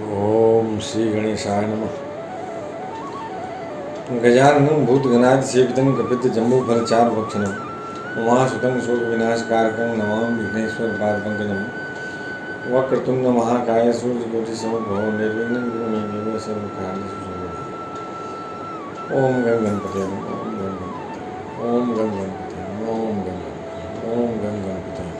ओम श्री गणेशाय नमः। गजाननं भूतगणाधिसेवितं कपितजम्बूफलचारुभक्षणं उमासुतं शोकविनाशकारकं नमामि विघ्नेश्वरपादपङ्कजं। वक्रतुण्डमहाकाय सूर्यकोटिसमप्रभो निर्विघ्नं कुरु मे देव सर्वकार्येषु सर्वदा। ओम गं गणपतये नमः। ओम गं गणपतये नमः। ओम गं गणपतये नमः। ओम गं गणपतये नमः।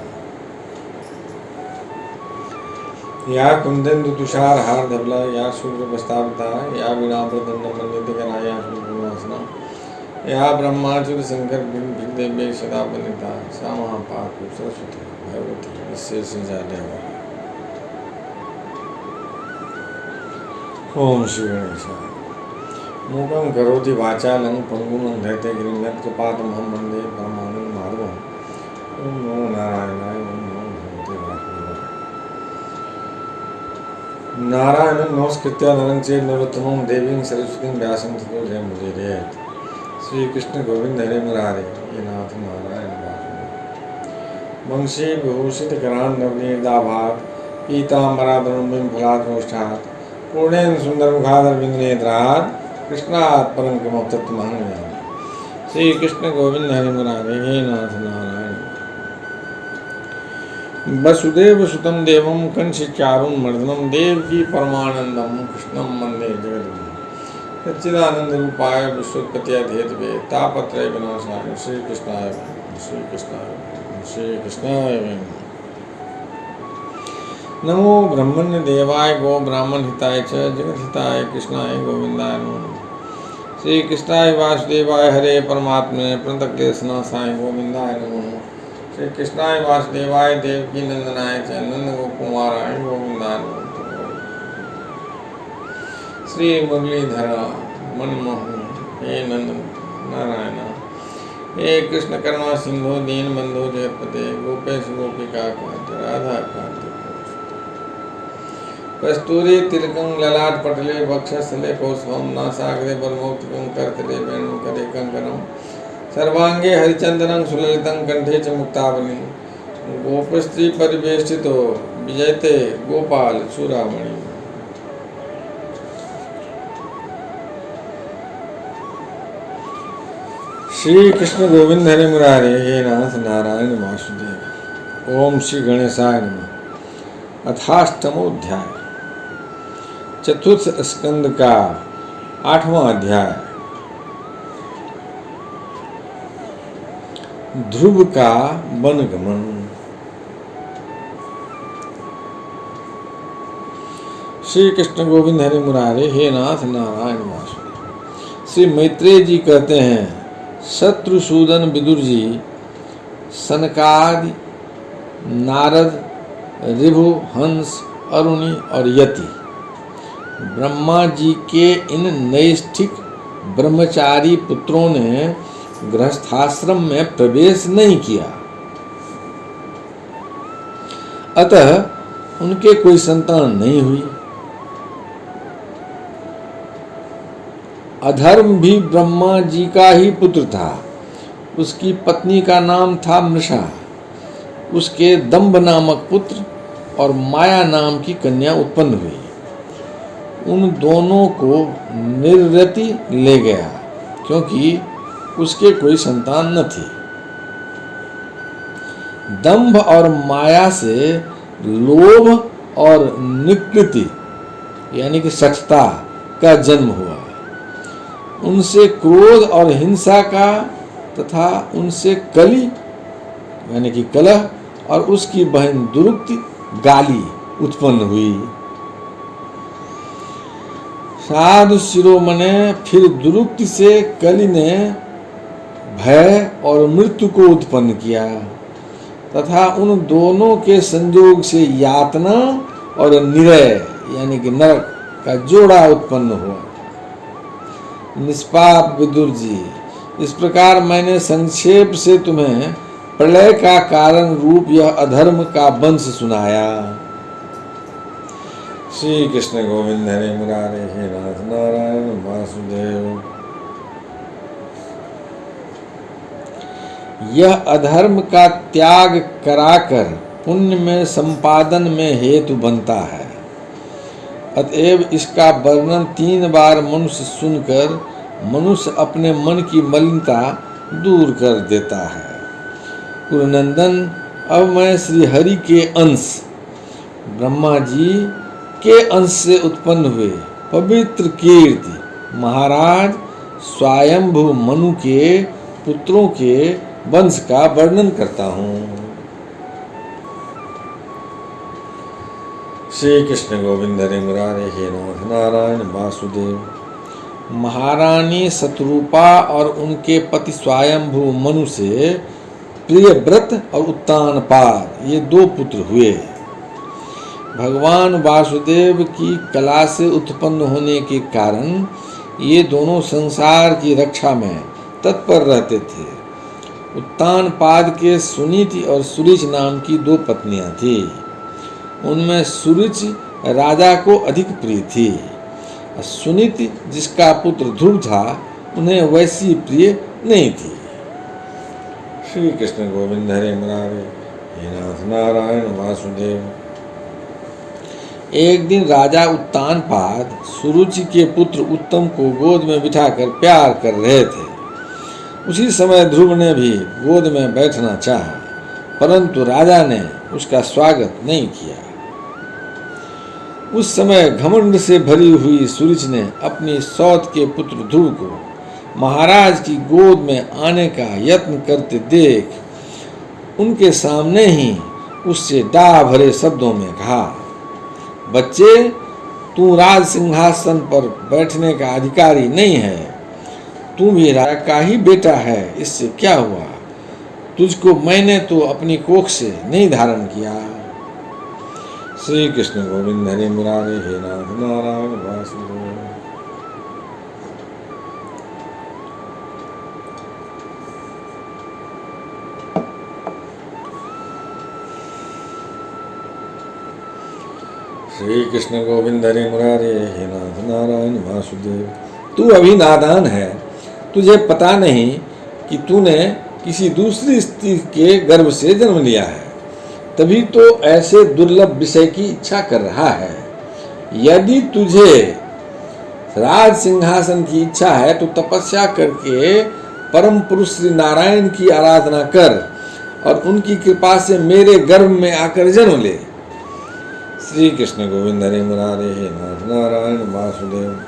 या कुंदेन्दु तुषार हार धवला या शुभ्र प्रस्ताविता या वीणा प्रदंड मन्यतिकरा या शुभवासना या ब्रह्माच्युत शंकर भिदेव्य सदा वनिता सा महापात्र सरस्वती भगवती इससे संजादेवा। ओम श्री गणेशाय। मूकं करोति वाचालं पंगुं धैर्यते गिरिं यत्कृपातमहं वन्दे परमानन्दं माधवम्। ओम नमो नारायणाय। ओम नमो भगवते वासुदेवाय। नारायणं नमस्कृत्य नरं चैव नरोत्तमं देवीं सरस्वतीं व्यासं ततो जयमुदीरयेत्। श्री कृष्ण गोविंद हरे मुरारे हे नाथ नारायण वासुदेव। वंशी विभूषित करान्नवनीर्दाभात् पीताम्बराधरं बिम्फलाद्रोष्ठात् पूर्णेन सुंदर मुखादर बिंदनेत्रात् कृष्णात् परं किमपि तत्त्वमहं न जाने। श्री कृष्ण गोविंद हरे मुरारे हे नाथ नारायण। वसुदेव सुतं देवं कंसचारुं मर्दनं देवकी परमानंदं कृष्णं वंदे जगद्गुरुं। सच्चिदानंदरूपाय विश्वोत्पत्त्यादिहेतवे तापत्रय विनाशाय श्रीकृष्णाय नमो ब्रह्मण्य देवाय गो ब्राह्मण हिताय च जगत हिताय कृष्णाय गोविंदाय नमः। श्री कृष्णाय वासुदेवाय हरे परमात्मने प्रणतक्लेशनाशाय गोविंदाय नमः। श्री कृष्णाय वासुदेवाय देवकी नंदनाय च नंद गोकुमाराय गोविंदाय नमः। श्री मुरलीधरा मनमोहन हे नंद नारायण हे कृष्ण करुणा सिंधु दीन बंधु जगतपते गोपेश गोपिका कांत राधा कांत कस्तूरी तिलकं ललाट पटले वक्षस्थले कौस्तुभं नासाग्रे बलमौक्तिकं करतले वेणुकरे कंकणं सर्वांगे हरिचंदनं सुललितं कंठे च मुक्तावली गोपस्त्री परिवेष्टितो विजयते गोपाल चूड़ामणि। श्री कृष्ण गोविंद हरे मुरारे हे नाथ नारायण वासुदेव। ओम श्री गणेशाय नमः। अथाष्टमोध्याय चतुर्थ स्कंद का 8वां अध्याय ध्रुव का वनगमन। श्री कृष्ण गोविंद हरे मुरारे हे नाथ नारायण वासुदेव। श्री मैत्रेय जी कहते हैं, शत्रुसूदन विदुर जी, सनकादि, नारद, ऋभु, हंस, अरुणि और यति ब्रह्मा जी के इन नैष्ठिक ब्रह्मचारी पुत्रों ने गृहस्थाश्रम में प्रवेश नहीं किया, अतः उनके कोई संतान नहीं हुई। अधर्म भी ब्रह्मा जी का ही पुत्र था। उसकी पत्नी का नाम था मृषा। उसके दंभ नामक पुत्र और माया नाम की कन्या उत्पन्न हुई। उन दोनों को निर्रति ले गया क्योंकि उसके कोई संतान न थी। दंभ और माया से लोभ और निकृति यानी कि सठता का जन्म हुआ। उनसे क्रोध और हिंसा का तथा उनसे कली यानी कि कलह और उसकी बहन दुरुक्ति गाली उत्पन्न हुई। साधु शिरोमणे फिर दुरुक्ति से कली ने भय और मृत्यु को उत्पन्न किया तथा उन दोनों के संयोग से यातना और निरय यानी कि नरक का जोड़ा उत्पन्न हुआ। निष्पाप विदुर जी, इस प्रकार मैंने संक्षेप से तुम्हें प्रलय का कारण रूप यह अधर्म का वंश सुनाया। श्री कृष्ण गोविंद हरे मुरारे हे नाथ नारायण वासुदेव। यह अधर्म का त्याग कराकर पुण्य में संपादन में हेतु बनता है। अतएव इसका वर्णन 3 बार मनुष्य सुनकर मनुष्य अपने मन की मलिनता दूर कर देता है। कुरुनंदन, अब मैं श्री हरि के अंश ब्रह्मा जी के अंश से उत्पन्न हुए पवित्र कीर्ति महाराज स्वयंभू मनु के पुत्रों के वंश का वर्णन करता हूँ। श्री कृष्ण गोविंद हरे मुरारे हे नाथ नारायण वासुदेव। महारानी शत्रुपा और उनके पति स्वयंभू मनु से प्रियव्रत और उत्तानपाद ये 2 पुत्र हुए। भगवान वासुदेव की कला से उत्पन्न होने के कारण ये दोनों संसार की रक्षा में तत्पर रहते थे। उत्तानपाद के सुनीति और सुरुचि नाम की 2 पत्नियां थी। उनमें सुरुचि राजा को अधिक प्रिय थी। सुनीति जिसका पुत्र ध्रुव था उन्हें वैसी प्रिय नहीं थी। श्री कृष्ण गोविंद हरे मुरारे हे नाथ नारायण वासुदेव। एक दिन राजा उत्तानपाद सुरुचि के पुत्र उत्तम को गोद में बिठाकर प्यार कर रहे थे। उसी समय ध्रुव ने भी गोद में बैठना चाहा, परंतु राजा ने उसका स्वागत नहीं किया। उस समय घमंड से भरी हुई सुरुचि ने अपनी सौत के पुत्र ध्रुव को महाराज की गोद में आने का यत्न करते देख उनके सामने ही उससे डाह भरे शब्दों में कहा, बच्चे, तू राज सिंहासन पर बैठने का अधिकारी नहीं है। तू भी राजा का ही बेटा है, इससे क्या हुआ? तुझको मैंने तो अपनी कोख से नहीं धारण किया। श्री कृष्ण गोविंद हरे मुरारे हे नाथ नारायण वासुदेव। श्री कृष्ण गोविंद हरे मुरारे हे नाथ नारायण वासुदेव। तू अभी नादान है, तुझे पता नहीं कि तूने किसी दूसरी स्त्री के गर्भ से जन्म लिया है, तभी तो ऐसे दुर्लभ विषय की इच्छा कर रहा है। यदि तुझे राज सिंहासन की इच्छा है तो तपस्या करके परम पुरुष श्री नारायण की आराधना कर और उनकी कृपा से मेरे गर्भ में आकर जन्म ले। श्री कृष्ण गोविंद हरे मुरारे हे नाथ नारायण वासुदेव।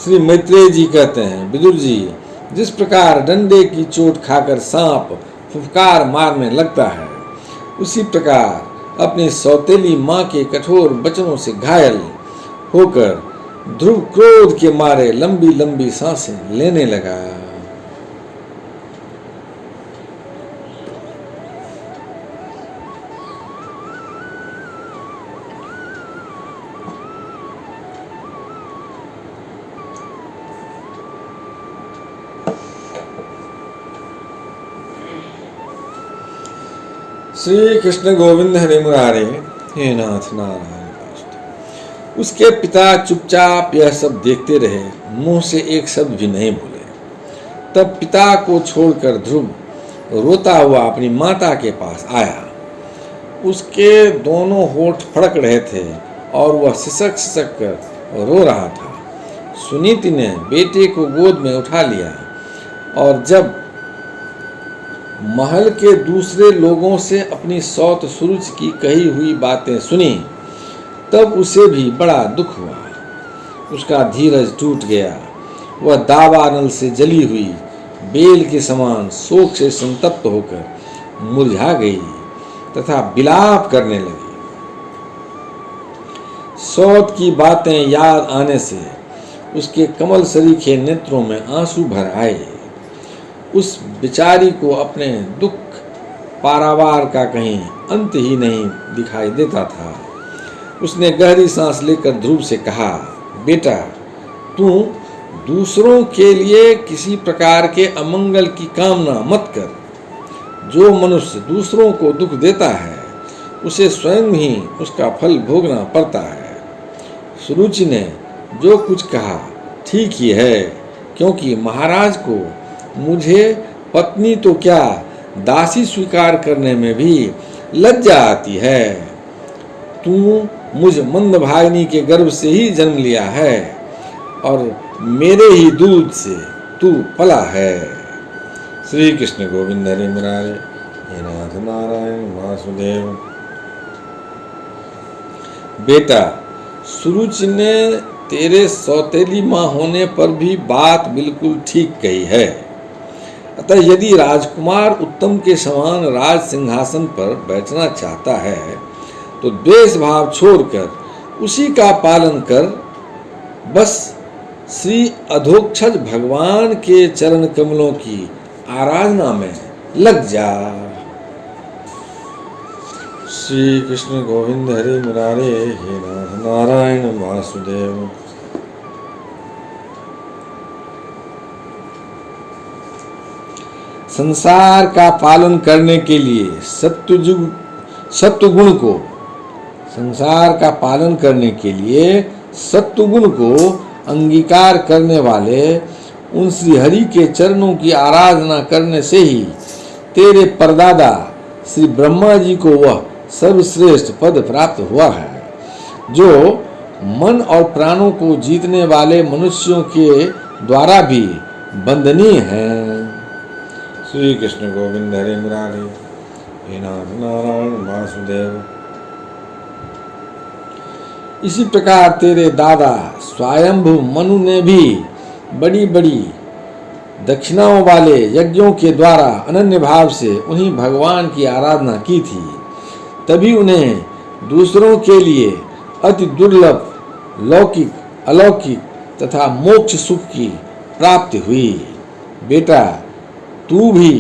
श्री मैत्रेय जी कहते हैं, विदुर जी, जिस प्रकार डंडे की चोट खाकर सांप फुफकार मारने लगता है, उसी प्रकार अपनी सौतेली माँ के कठोर वचनों से घायल होकर ध्रुव क्रोध के मारे लंबी लंबी सांसें लेने लगा। श्री कृष्ण गोविंद हरे मुरारे हे नाथ नारायण। उसके पिता चुपचाप यह सब देखते रहे, मुंह से एक शब्द भी नहीं बोले। तब पिता को छोड़कर ध्रुव रोता हुआ अपनी माता के पास आया। उसके दोनों होठ फड़क रहे थे और वह सिसक सिसक कर रो रहा था। सुनीति ने बेटे को गोद में उठा लिया और जब महल के दूसरे लोगों से अपनी सौत सुरुचि की कही हुई बातें सुनी, तब उसे भी बड़ा दुख हुआ। उसका धीरज टूट गया। वह दावानल से जली हुई बेल के समान शोक से संतप्त होकर मुरझा गई तथा विलाप करने लगी। सौत की बातें याद आने से उसके कमल सरीखे नेत्रों में आंसू भर आए। उस बेचारी को अपने दुख पारावार का कहीं अंत ही नहीं दिखाई देता था। उसने गहरी सांस लेकर ध्रुव से कहा, बेटा, तू दूसरों के लिए किसी प्रकार के अमंगल की कामना मत कर। जो मनुष्य दूसरों को दुख देता है उसे स्वयं ही उसका फल भोगना पड़ता है। सुरुचि ने जो कुछ कहा ठीक ही है, क्योंकि महाराज को मुझे पत्नी तो क्या दासी स्वीकार करने में भी लज्जा आती है। तू मुझ मंदभागिनी के गर्भ से ही जन्म लिया है और मेरे ही दूध से तू पला है। श्री कृष्ण गोविंद हरे मुरारे, हे नाथ नारायण वासुदेव। बेटा, सुरुचि ने तेरे सौतेली माँ होने पर भी बात बिल्कुल ठीक कही है। अतः यदि राजकुमार उत्तम के समान राज सिंहासन पर बैठना चाहता है तो द्वेष भाव छोड़कर उसी का पालन कर बस श्री अधोक्षज भगवान के चरण कमलों की आराधना में लग जा। श्री कृष्ण गोविंद हरे मुरारे, हे नाथ नारायण वासुदेव। संसार का पालन करने के लिए सत्वगुण को संसार का पालन करने के लिए सत्वगुण को अंगीकार करने वाले उन श्री हरि के चरणों की आराधना करने से ही तेरे परदादा श्री ब्रह्मा जी को वह सर्वश्रेष्ठ पद प्राप्त हुआ है जो मन और प्राणों को जीतने वाले मनुष्यों के द्वारा भी वंदनीय है। श्री कृष्ण गोविंद हरे मुरारे, हे नाथ नारायण वासुदेव। इसी प्रकार तेरे दादा स्वयंभु मनु ने भी बड़ी बड़ी दक्षिणाओं वाले यज्ञों के द्वारा अनन्य भाव से उन्हीं भगवान की आराधना की थी, तभी उन्हें दूसरों के लिए अति दुर्लभ लौकिक अलौकिक तथा मोक्ष सुख की प्राप्ति हुई। बेटा, तू भी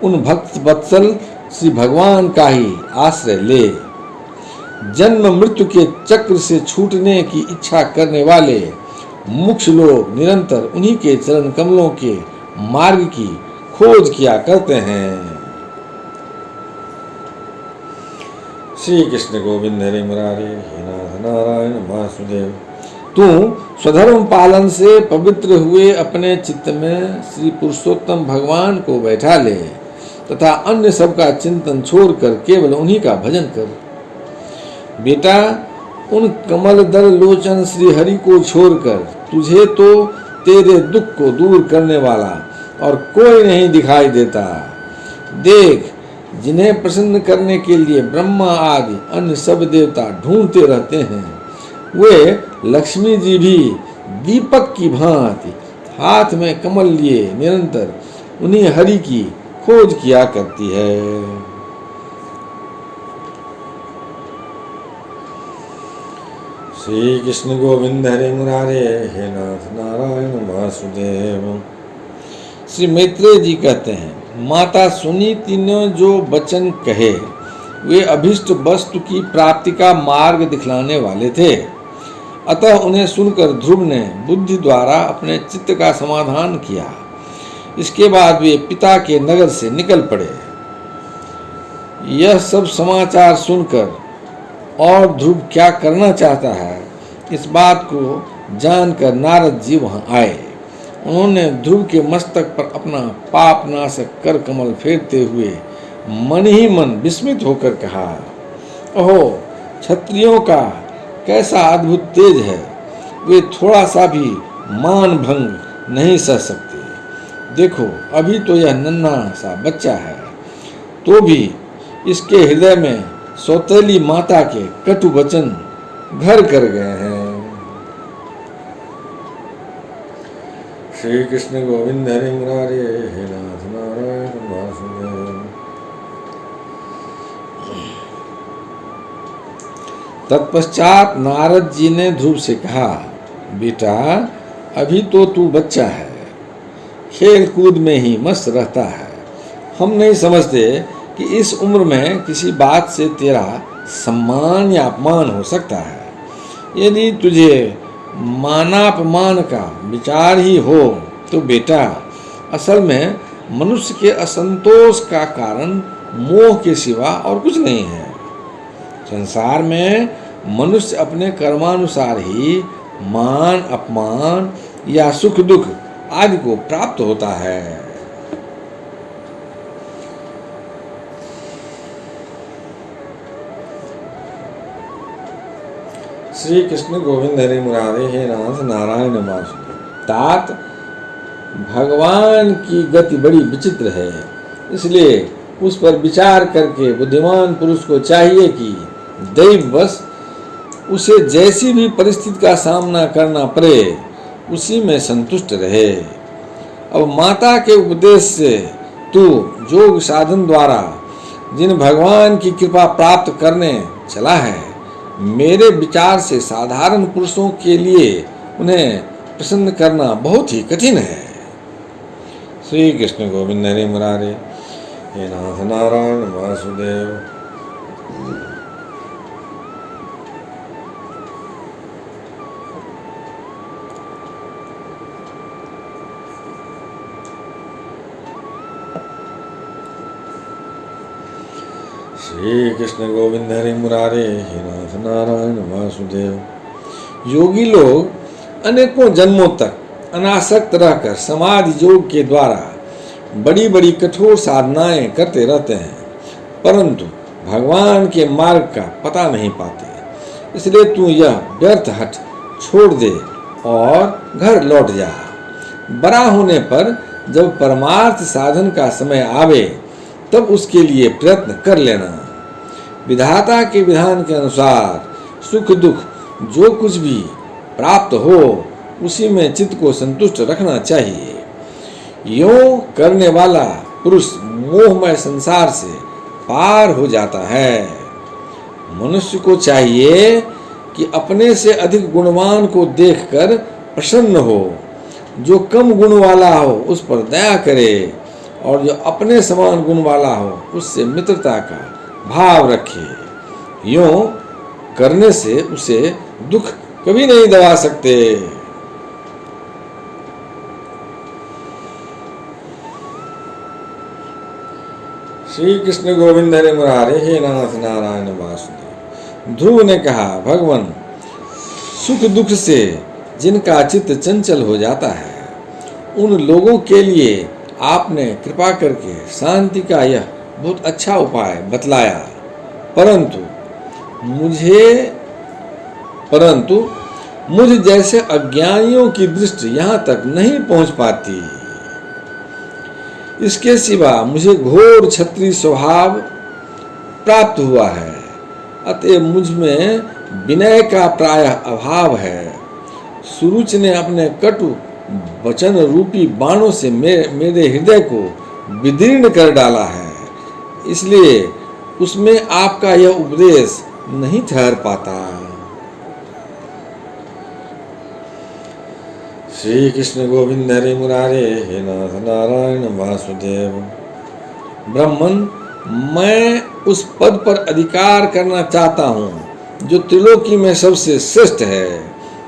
उन भक्त वत्सल श्री भगवान का ही आश्रय ले। जन्म मृत्यु के चक्र से छूटने की इच्छा करने वाले मुक्ष लोग निरंतर उन्हीं के चरण कमलों के मार्ग की खोज किया करते हैं। श्री कृष्ण गोविंद हरे मुरारे, हे नाथ नारायण वासुदेव। तू स्वधर्म पालन से पवित्र हुए अपने चित्त में श्री पुरुषोत्तम भगवान को बैठा ले तथा अन्य सबका चिंतन छोड़कर केवल उन्हीं का भजन कर। बेटा, उन कमल दल लोचन श्री हरि को छोड़कर तुझे तो तेरे दुख को दूर करने वाला और कोई नहीं दिखाई देता। देख, जिन्हें प्रसन्न करने के लिए ब्रह्मा आदि अन्य सब देवता ढूंढते रहते हैं, वे लक्ष्मी जी भी दीपक की भांति हाथ में कमल लिए निरंतर उन्हीं हरि की खोज किया करती है। श्री कृष्ण गोविंद हरे मुरारे, हे नाथ नारायण वासुदेव। श्री मैत्रेय जी कहते हैं, माता सुनीति ने जो वचन कहे वे अभिष्ट वस्तु की प्राप्ति का मार्ग दिखलाने वाले थे। अतः उन्हें सुनकर ध्रुव ने बुद्धि द्वारा अपने चित्त का समाधान किया। इसके बाद वे पिता के नगर से निकल पड़े। यह सब समाचार सुनकर और ध्रुव क्या करना चाहता है इस बात को जानकर नारद जी वहां आए। उन्होंने ध्रुव के मस्तक पर अपना पाप नाशक कर कमल फेरते हुए मन ही मन विस्मित होकर कहा, ओहो, क्षत्रियों का कैसा अद्भुत तेज है। वे थोड़ा सा भी मान भंग नहीं सह सकते। देखो, अभी तो यह नन्हा सा बच्चा है, तो भी इसके हृदय में सौतेली माता के कटु वचन घर कर गए हैं। श्री कृष्ण गोविंद हरे मुरारे, हे नाथ नारायण वासुदेव। तत्पश्चात नारद जी ने ध्रुव से कहा, बेटा, अभी तो तू बच्चा है, खेल कूद में ही मस्त रहता है। हम नहीं समझते कि इस उम्र में किसी बात से तेरा सम्मान या अपमान हो सकता है। यदि तुझे मानापमान का विचार ही हो तो बेटा, असल में मनुष्य के असंतोष का कारण मोह के सिवा और कुछ नहीं है। संसार में मनुष्य अपने कर्मानुसार ही मान अपमान या सुख दुख आदि को प्राप्त होता है। श्री कृष्ण गोविंद हरे मुरारे, हे नाथ नारायण वासुदेव। तात, भगवान की गति बड़ी विचित्र है, इसलिए उस पर विचार करके बुद्धिमान पुरुष को चाहिए कि दैववश उसे जैसी भी परिस्थिति का सामना करना पड़े उसी में संतुष्ट रहे। अब माता के उपदेश से तू योग साधन द्वारा जिन भगवान की कृपा प्राप्त करने चला है, मेरे विचार से साधारण पुरुषों के लिए उन्हें प्रसन्न करना बहुत ही कठिन है। श्री कृष्ण गोविंद हरे मुरारे, हे नाथ नारायण वासुदेव। श्री कृष्ण गोविंद हरे मुरारे, हे नाथ नारायण वासुदेव। योगी लोग अनेकों जन्मों तक अनासक्त रहकर समाधि योग के द्वारा बड़ी बड़ी कठोर साधनाएं करते रहते हैं, परंतु भगवान के मार्ग का पता नहीं पाते। इसलिए तू यह व्यर्थ हठ छोड़ दे और घर लौट जा। बड़ा होने पर जब परमार्थ साधन का समय आवे तब उसके लिए प्रयत्न कर लेना। विधाता के विधान के अनुसार सुख दुख जो कुछ भी प्राप्त हो उसी में चित्त को संतुष्ट रखना चाहिए। यूं करने वाला पुरुष मोहमय संसार से पार हो जाता है। मनुष्य को चाहिए कि अपने से अधिक गुणवान को देखकर प्रसन्न हो, जो कम गुण वाला हो उस पर दया करे और जो अपने समान गुण वाला हो उससे मित्रता का भाव रखे। यूं करने से उसे दुख कभी नहीं दबा सकते। श्री कृष्ण गोविंद हरे मुरारे, हे नाथ नारायण वासुदेव। ध्रुव ने कहा, भगवान, सुख दुख से जिनका चित्त चंचल हो जाता है उन लोगों के लिए आपने कृपा करके शांति का यह बहुत अच्छा उपाय बतलाया, परंतु मुझ जैसे अज्ञानियों की दृष्टि यहाँ तक नहीं पहुँच पाती। इसके सिवा मुझे घोर क्षत्रिय स्वभाव प्राप्त हुआ है, अतः मुझ में विनय का प्रायः अभाव है। सुरुच ने अपने कटु वचन रूपी बाणों से मेरे हृदय को विदीर्ण कर डाला है, इसलिए उसमें आपका यह उपदेश नहीं ठहर पाता। श्री कृष्ण गोविंद हरे मुरारे, हे नाथ नारायण वासुदेव। ब्राह्मण, मैं उस पद पर अधिकार करना चाहता हूँ जो त्रिलोकी में सबसे श्रेष्ठ है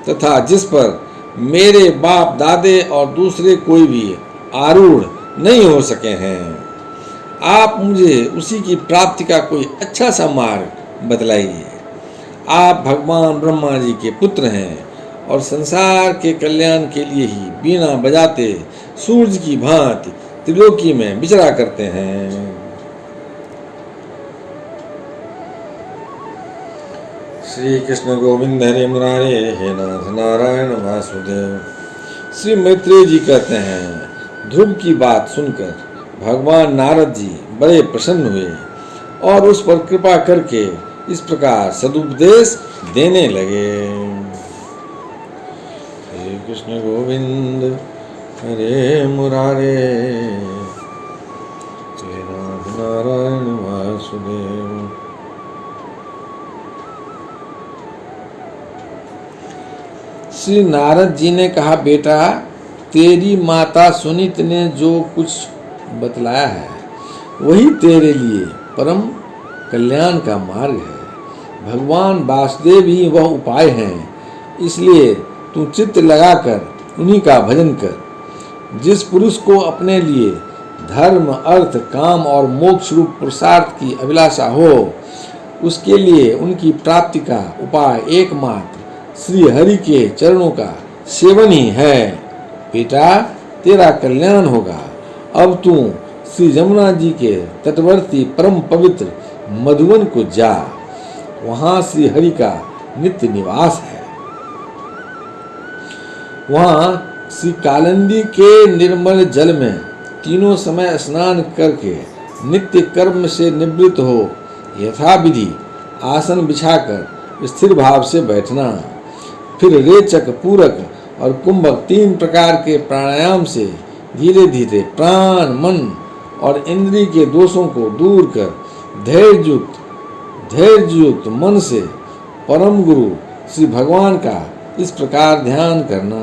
तथा जिस पर मेरे बाप दादे और दूसरे कोई भी आरूढ़ नहीं हो सके हैं। आप मुझे उसी की प्राप्ति का कोई अच्छा सा मार्ग बतलाइए। आप भगवान ब्रह्मा जी के पुत्र हैं और संसार के कल्याण के लिए ही बीना बजाते सूरज की भांति त्रिलोकी में विचरा करते हैं। श्री कृष्ण गोविंद हरे मुरारे, हे नाथ नारायण वासुदेव। श्री मैत्रेय जी कहते हैं, ध्रुव की बात सुनकर भगवान नारद जी बड़े प्रसन्न हुए और उस पर कृपा करके इस प्रकार सदुपदेश देने लगे। श्री कृष्ण गोविंद हरे मुरारे, हे नाथ नारायण वासुदेव। श्री नारद जी ने कहा, बेटा, तेरी माता सुनीत ने जो कुछ बतलाया है वही तेरे लिए परम कल्याण का मार्ग है। भगवान वासुदेव ही वह उपाय हैं, इसलिए तू चित्त लगाकर उन्हीं का भजन कर। जिस पुरुष को अपने लिए धर्म, अर्थ, काम और मोक्ष रूप पुरुषार्थ की अभिलाषा हो उसके लिए उनकी प्राप्ति का उपाय एकमात्र श्री हरि के चरणों का सेवन ही है। बेटा, तेरा कल्याण होगा। अब तू श्री जमुना जी के तटवर्ती परम पवित्र मधुवन को जा। वहाँ श्री हरि का नित्य निवास है। वहां श्री कालिंदी के निर्मल जल में तीनों समय स्नान करके नित्य कर्म से निवृत्त हो यथाविधि आसन बिछाकर स्थिर भाव से बैठना, फिर रेचक, पूरक और कुंभक 3 प्रकार के प्राणायाम से धीरे धीरे प्राण, मन और इंद्रिय के दोषों को दूर कर धैर्ययुक्त मन से परम गुरु श्री भगवान का इस प्रकार ध्यान करना।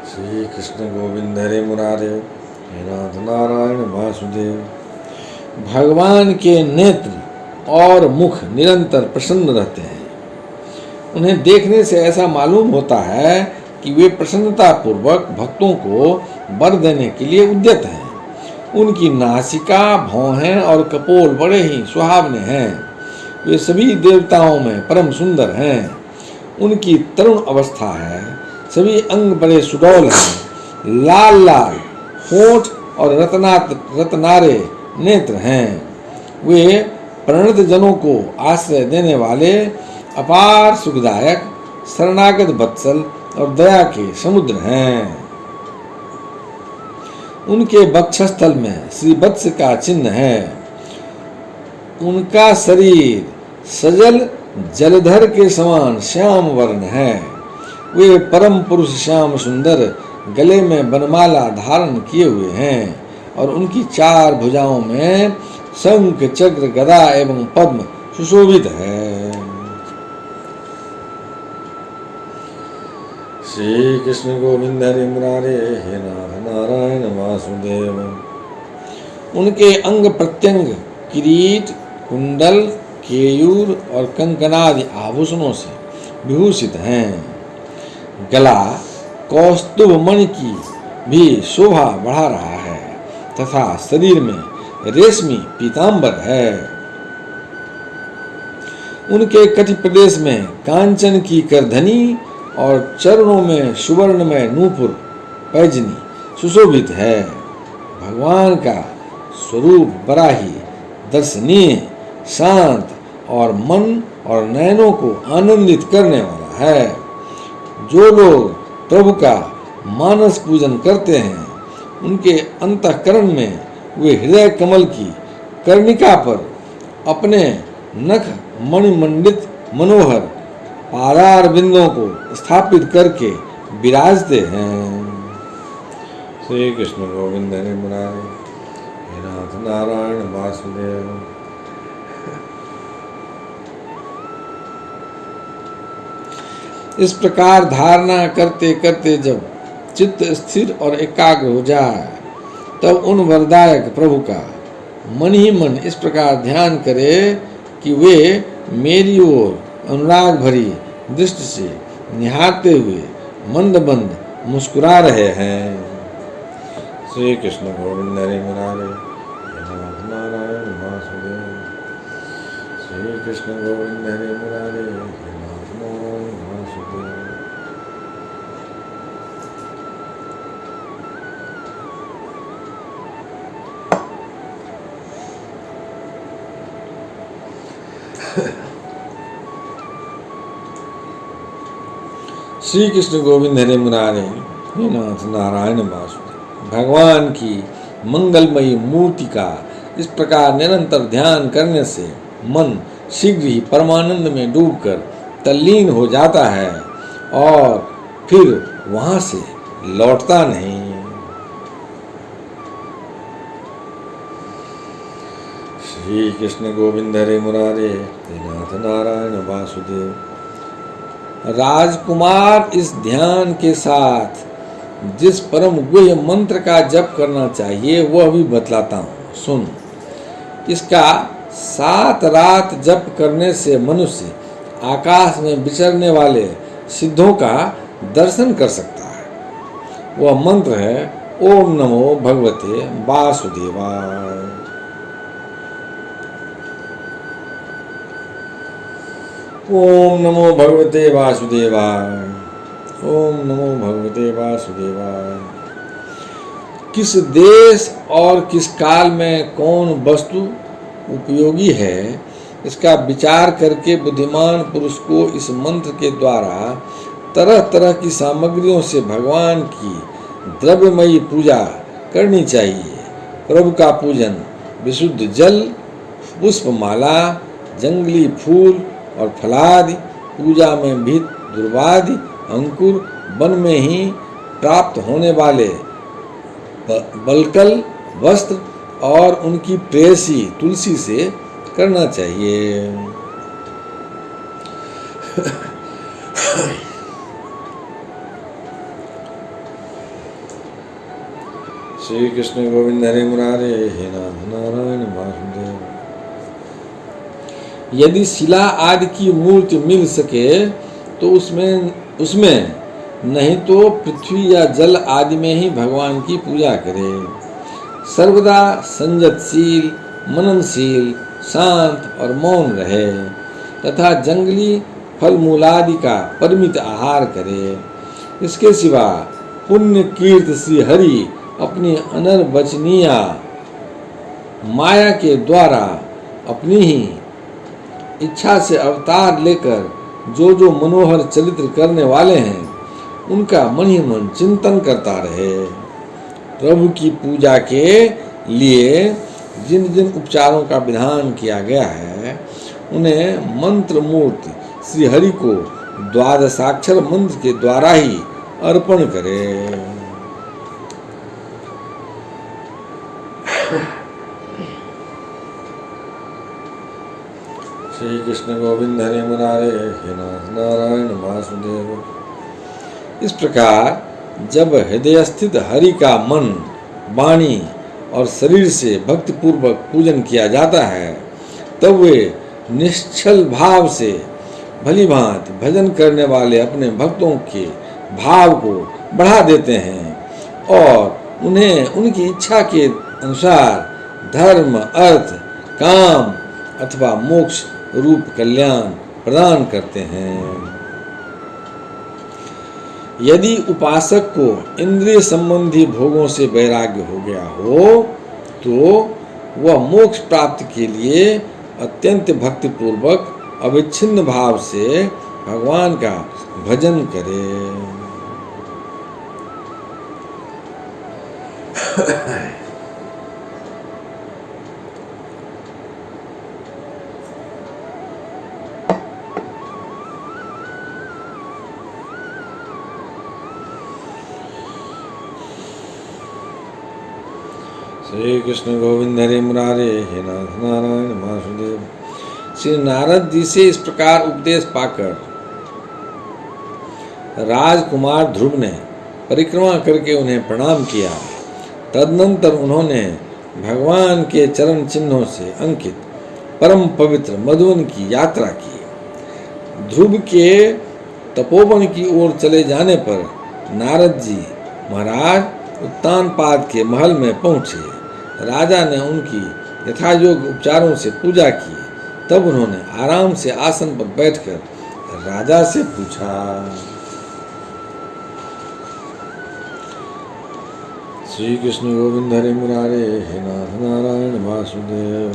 श्री कृष्ण गोविंद हरे मुरारे, हे नाथ नारायण वासुदेव। भगवान के नेत्र और मुख निरंतर प्रसन्न रहते हैं। उन्हें देखने से ऐसा मालूम होता है कि वे प्रसन्नता पूर्वक भक्तों को वर देने के लिए उद्यत हैं। उनकी नासिका, भौहें और कपोल बड़े ही सुहावने हैं। वे सभी देवताओं में परम सुंदर हैं। उनकी तरुण अवस्था है। सभी अंग बड़े सुडौल हैं। लाल लाल होंठ और रत्नारे नेत्र हैं। वे प्रणत जनों को आश्रय देने वाले अपार सुखदायक, शरणागत वत्सल और दया के समुद्र हैं। उनके वक्षस्थल में श्री वत्स का चिन्ह है। उनका शरीर सजल जलधर के समान श्याम वर्ण है। वे परम पुरुष श्याम सुंदर गले में बनमाला धारण किए हुए हैं और उनकी 4 भुजाओं में शंख, चक्र, गदा एवं पद्म सुशोभित है। श्री कृष्ण गोविंद हरे मुरारे, हे नाथ नारायण वासुदेव। उनके अंग प्रत्यंग किरीट, कुंडल, केयूर और कंकणादि आभूषणों से विभूषित हैं। गला कौस्तुभ मणि की भी शोभा बढ़ा रहा है तथा शरीर में रेशमी पीतांबर है। उनके कटि प्रदेश में कांचन की करधनी और चरणों में सुवर्णमय नूपुर पैजनी सुशोभित है। भगवान का स्वरूप बड़ा ही दर्शनीय, शांत और मन और नयनों को आनंदित करने वाला है। जो लोग प्रभु का मानस पूजन करते हैं, उनके अंतःकरण में वे हृदय कमल की कर्णिका पर अपने नख मणिमंडित मनोहर पादार बिंदों को स्थापित करके विराजते हैं। श्री कृष्ण गोविंद हरे मुरारे, हे नाथ नारायण वासुदेव। इस प्रकार धारणा करते करते जब चित्त स्थिर और एकाग्र हो जाए, तब उन वरदायक प्रभु का मन ही मन इस प्रकार ध्यान करे कि वे मेरी ओर अनुराग भरी दृष्टि से निहारते हुए मंद मंद मुस्कुरा रहे हैं। श्री कृष्ण गोविंद हरे मुरारे, हे नाथ नारायण वासुदेव। श्री कृष्ण गोविंद हरे मुरारे, हे नाथ नारायण वासुदेव। श्री कृष्ण गोविंद हरे मुरारे, हे नाथ नारायण वासुदेव। भगवान की मंगलमयी मूर्ति का इस प्रकार निरंतर ध्यान करने से मन शीघ्र ही परमानंद में डूबकर तल्लीन हो जाता है और फिर वहां से लौटता नहीं। श्री कृष्ण गोविंद हरे मुरारे, हे नाथ नारायण वासुदेव। राजकुमार इस ध्यान के साथ जिस परम गुह्य मंत्र का जप करना चाहिए वह भी बतलाता हूँ, सुन। इसका 7 रात जप करने से मनुष्य आकाश में विचरने वाले सिद्धों का दर्शन कर सकता है। वह मंत्र है ओम नमो भगवते वासुदेवाय। ओम नमो भगवते वासुदेवाय। ओम नमो भगवते वासुदेवाय। किस देश और किस काल में कौन वस्तु उपयोगी है, इसका विचार करके बुद्धिमान पुरुष को इस मंत्र के द्वारा तरह तरह की सामग्रियों से भगवान की द्रव्यमयी पूजा करनी चाहिए। प्रभु का पूजन विशुद्ध जल, पुष्पमाला, जंगली फूल और फलादि, पूजा में भी दुर्वादि अंकुर, वन में ही प्राप्त होने वाले बलकल वस्त्र और उनकी प्रेयसी तुलसी से करना चाहिए। श्री कृष्ण गोविंद हरे मुरारे, हे नाथ नारायण वासुदेव। यदि शिला आदि की मूर्ति मिल सके तो उसमें नहीं तो पृथ्वी या जल आदि में ही भगवान की पूजा करे। सर्वदा संयतशील, मननशील, शांत और मौन रहे तथा जंगली फल मूलादि का परिमित आहार करे। इसके सिवा पुण्य कीर्त श्री हरि अपनी अनर्वचनीय माया के द्वारा अपनी ही इच्छा से अवतार लेकर जो जो मनोहर चरित्र करने वाले हैं उनका मन ही मन चिंतन करता रहे। प्रभु की पूजा के लिए जिन जिन उपचारों का विधान किया गया है उन्हें मंत्र मूर्ति श्री हरि को द्वादशाक्षर मंत्र के द्वारा ही अर्पण करे। श्री कृष्ण गोविंद हरे मुरारे, हे नाथ नारायण वासुदेव। इस प्रकार जब हृदय स्थित हरि का मन, वाणी और शरीर से भक्तिपूर्वक पूजन किया जाता है तब वे निश्चल भाव से भली भांति भजन करने वाले अपने भक्तों के भाव को बढ़ा देते हैं और उन्हें उनकी इच्छा के अनुसार धर्म, अर्थ, काम अथवा मोक्ष रूप कल्याण प्रदान करते हैं। यदि उपासक को इंद्रिय संबंधी भोगों से वैराग्य हो गया हो तो वह मोक्ष प्राप्ति के लिए अत्यंत भक्तिपूर्वक अविच्छिन्न भाव से भगवान का भजन करे। श्री कृष्ण गोविंद हरे मुरारे, हे नाथ नारायण वासुदेव। श्री नारद जी से इस प्रकार उपदेश पाकर राजकुमार ध्रुव ने परिक्रमा करके उन्हें प्रणाम किया। तदनंतर उन्होंने भगवान के चरण चिन्हों से अंकित परम पवित्र मधुवन की यात्रा की। ध्रुव के तपोवन की ओर चले जाने पर नारद जी महाराज उत्तानपाद के महल में पहुँचे। राजा ने उनकी यथायोग उपचारों से पूजा की। तब उन्होंने आराम से आसन पर बैठकर राजा से पूछा, श्री कृष्ण गोविंद हरे मुरारे, हे नाथ नारायण वासुदेव।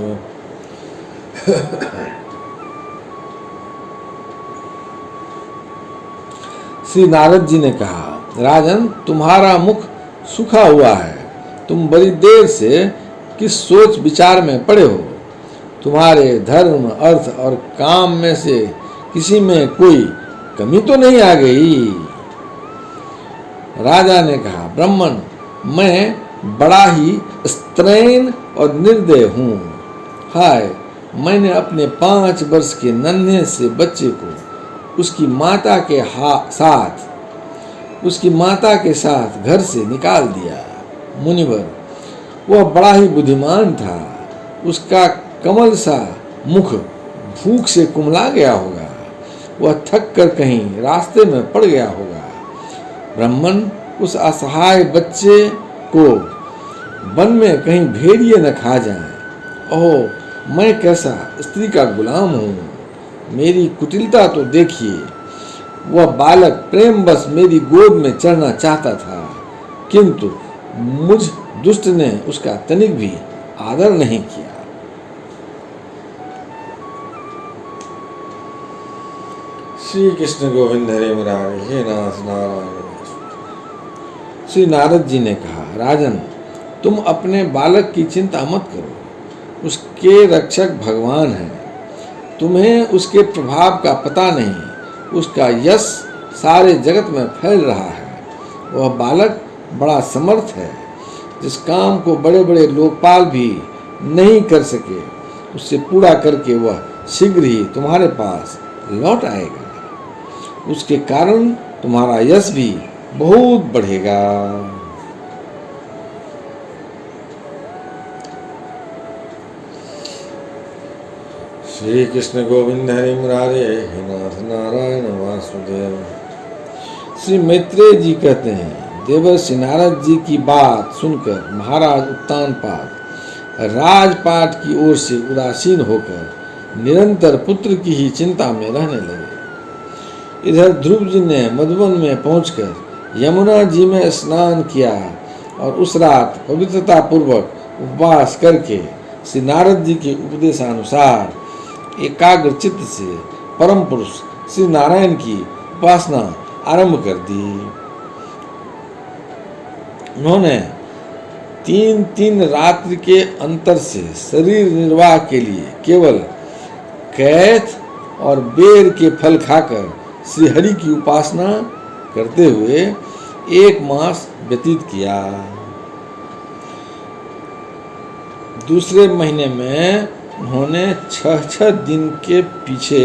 श्री नारद जी ने कहा, राजन, तुम्हारा मुख सूखा हुआ है। तुम बड़ी देर से किस सोच विचार में पड़े हो। तुम्हारे धर्म, अर्थ और काम में से किसी में कोई कमी तो नहीं आ गई। राजा ने कहा, ब्राह्मण, मैं बड़ा ही स्त्रैण और निर्दय हूँ। हाय, मैंने अपने 5 वर्ष के नन्हे से बच्चे को उसकी माता के साथ घर से निकाल दिया। मुनिवर, वह बड़ा ही बुद्धिमान था। उसका कमल सा मुख भूख से कुमला गया होगा। वह थक कर कहीं रास्ते में पड़ गया होगा। ब्राह्मण, उस असहाय बच्चे को वन में कहीं भेड़िए न खा जाएं। ओह, मैं कैसा स्त्री का गुलाम हूँ। मेरी कुटिलता तो देखिए। वह बालक प्रेम बस मेरी गोद में चढ़ना चाहता था, किंतु मुझ दुष्ट ने उसका तनिक भी आदर नहीं किया। श्री कृष्ण गोविंद हरे मुरारे, हे नाथ नारायण। श्री नारद जी ने कहा, राजन, तुम अपने बालक की चिंता मत करो। उसके रक्षक भगवान हैं। तुम्हें उसके प्रभाव का पता नहीं। उसका यश सारे जगत में फैल रहा है। वह बालक बड़ा समर्थ है। जिस काम को बड़े बड़े लोकपाल भी नहीं कर सके, उससे पूरा करके वह शीघ्र ही तुम्हारे पास लौट आएगा। उसके कारण तुम्हारा यश भी बहुत बढ़ेगा। श्री कृष्ण गोविंद हरे मुरारे, हे नाथ नारायण वासुदेव। श्री मैत्रेय जी कहते हैं, देवर्षि नारद जी की बात सुनकर महाराज उत्तानपाद राजपाट की ओर से उदासीन होकर निरंतर पुत्र की ही चिंता में रहने लगे। इधर ध्रुव जी ने मधुवन में पहुंचकर यमुना जी में स्नान किया और उस रात पवित्रता पूर्वक उपवास करके श्री नारद जी के उपदेशानुसार एकाग्र चित्त से परम पुरुष श्री नारायण की उपासना आरंभ कर दी। उन्होंने 3-3 रात्रि के अंतर से शरीर निर्वाह के लिए केवल कैथ और बेर के फल खाकर श्री हरि की उपासना करते हुए 1 मास व्यतीत किया। दूसरे महीने में उन्होंने 6 दिन के पीछे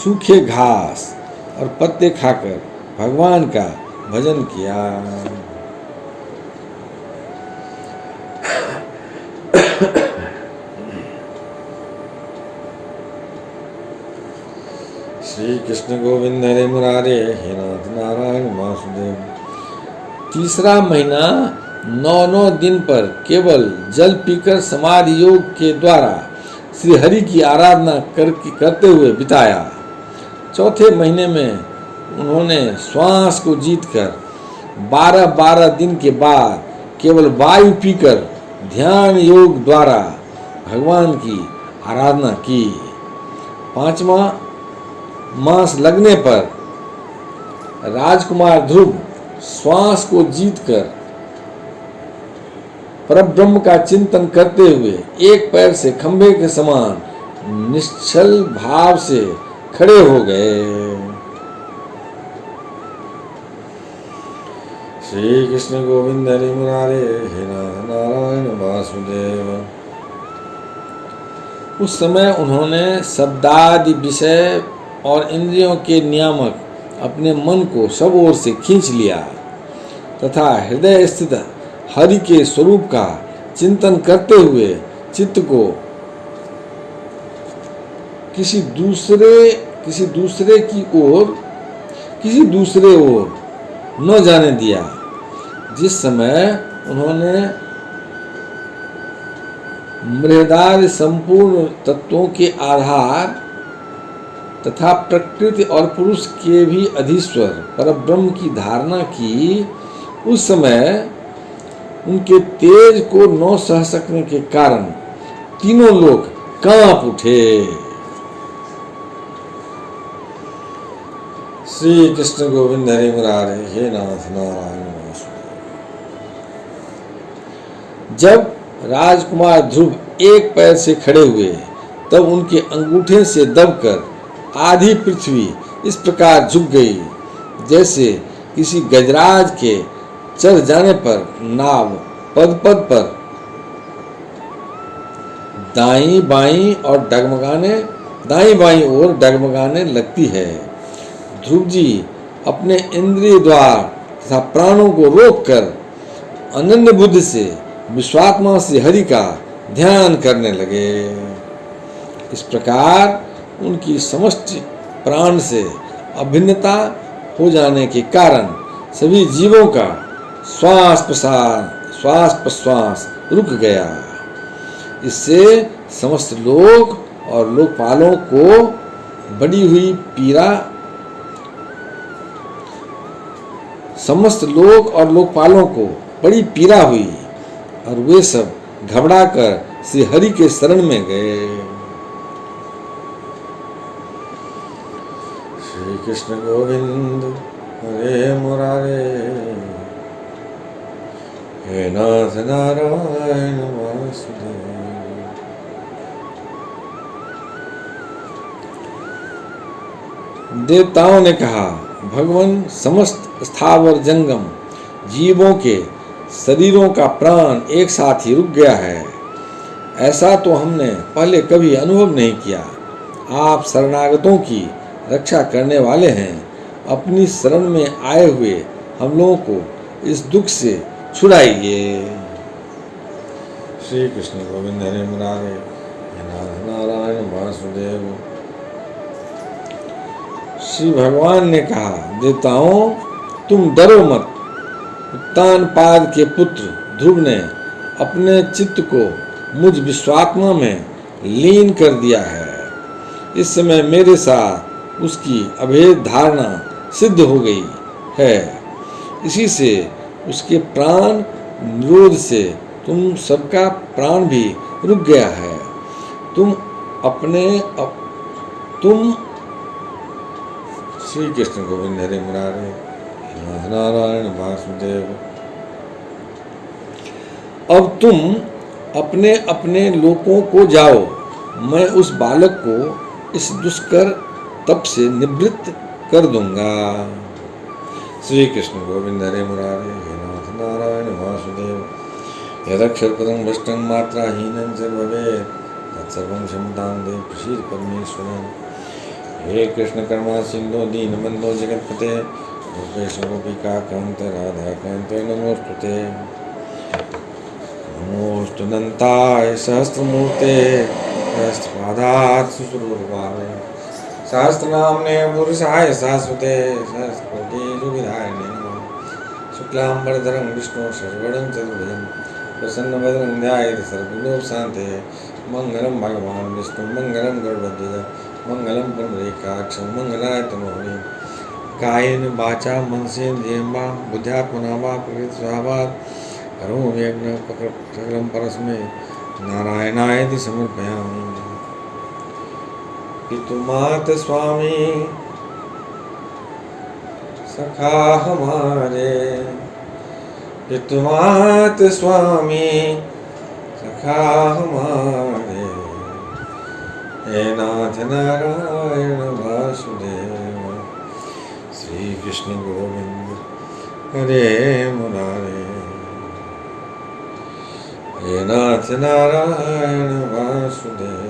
सूखे घास और पत्ते खाकर भगवान का भजन किया। श्री कृष्ण गोविंद हरे मुरारे, हे नाथ नारायण वासुदेव। तीसरा महीना 9 दिन पर केवल जल पीकर समाधि योग के द्वारा श्री हरि की आराधना करते हुए बिताया। चौथे महीने में उन्होंने श्वास को जीतकर 12 दिन के बाद केवल वायु पीकर ध्यान योग द्वारा भगवान की आराधना की। 5वां मास लगने पर राजकुमार ध्रुव श्वास को जीतकर परब्रह्म का चिंतन करते हुए एक पैर से खंभे के समान निश्चल भाव से खड़े हो गए। श्री कृष्ण गोविंद हरि मुरारे, हे नारायण वासुदेव। उस समय उन्होंने शब्दादि विषय और इंद्रियों के नियामक अपने मन को सब ओर से खींच लिया तथा हृदय स्थित हरि के स्वरूप का चिंतन करते हुए चित्त को किसी दूसरे ओर न जाने दिया। जिस समय उन्होंने मृदादि संपूर्ण तत्वों के आधार तथा प्रकृति और पुरुष के भी अधीश्वर परब्रह्म की धारणा की, उस समय उनके तेज को न सह सकने के कारण तीनों लोग कांप उठे। श्री कृष्ण गोविंद हरि मुरारे, हे नाथ नारायण वासुदेव। जब राजकुमार ध्रुव एक पैर से खड़े हुए तब उनके अंगूठे से दबकर आधी पृथ्वी इस प्रकार झुक गई जैसे किसी गजराज के चढ़ जाने पर नाव पद पर दाई बाई ओर डगमगाने लगती है। ध्रुव जी अपने इंद्रिय द्वार तथा प्राणों को रोककर अनन्य बुद्धि से विश्वात्मा से हरि का ध्यान करने लगे। इस प्रकार उनकी समष्टि प्राण से अभिन्नता हो जाने के कारण सभी जीवों का श्वास प्रश्वास रुक गया। इससे समस्त लोक और लोकपालों को बड़ी हुई पीड़ा समस्त लोक और लोकपालों को बड़ी पीड़ा हुई और वे सब घबराकर श्री हरि के शरण में गए। श्री कृष्ण गोविंद हरे मुरारे, हे नाथ नारायण वासुदेव। देवताओं ने कहा, भगवान समस्त स्थावर जंगम जीवों के शरीरों का प्राण एक साथ ही रुक गया है। ऐसा तो हमने पहले कभी अनुभव नहीं किया। आप शरणागतों की रक्षा करने वाले हैं। अपनी शरण में आए हुए हम लोगों को इस दुख से छुड़ाइए। श्री कृष्ण गोविंद हरे मुरारे, हे नाथ नारायण वासुदेव। श्री भगवान ने कहा, देवताओं तुम डरो मत। उत्तानपाद के पुत्र ध्रुव ने अपने चित्त को मुझ विश्वात्मा में लीन कर दिया है। इस समय मेरे साथ उसकी अभेद धारणा सिद्ध हो गई है। इसी से उसके प्राण निरोध से तुम सबका प्राण भी रुक गया है। तुम श्री कृष्ण गोविंद हरे मुरारे, नारायण वासुदेव। अब तुम अपने अपने लोकों को जाओ। मैं उस बालक को इस दुष्कर तप से निवृत्त कर दूंगा। श्री कृष्ण गोविंद हरे मुरारे, हे नाथ नारायण वासुदेव। यदक्षरपदं भ्रष्टं मात्राहीनं च भवेत् तत्सर्वं क्षमतां देहि प्रसीद परमेश्वर। हे कृष्ण करुणा सिंधु दीनबंधो जगत्पते, गोपेश गोपिका कांत राधा कांत नमोस्तुते। नमोस्तु दन्ताय सहस्रमूर्ते, सहस्रपादात् सुरूरभावे। सहस्रनाम्ने पुरुषाय शाश्वते, सहस्रकोटि युगधारिणे नमः। शुक्लांबरधरं विष्णु शशिवर्णं चतुर्भुजं, प्रसन्नवदनं ध्यायेत् सर्वविघ्नोपशान्ते। मंगलम भगवान विष्णु मंगलम गरुड़ध्वज मंगलम पुंडरीकाक्षं मंगलाय तनोहरि। कायेन वाचा मनसेन्द्रियर्वा बुद्ध्यात्मना वा प्रकृतिस्वभावात् करोमि यज्ञं सकलं परस्मै नारायणायेति समर्पयामि। पितुमात स्वामी सखा हमारे, पितुमात स्वामी सखा हमारे, हे नाथ नारायण वासुदेव। श्री कृष्ण गोविंद हरे मुरारे, हे नाथ नारायण वासुदेव।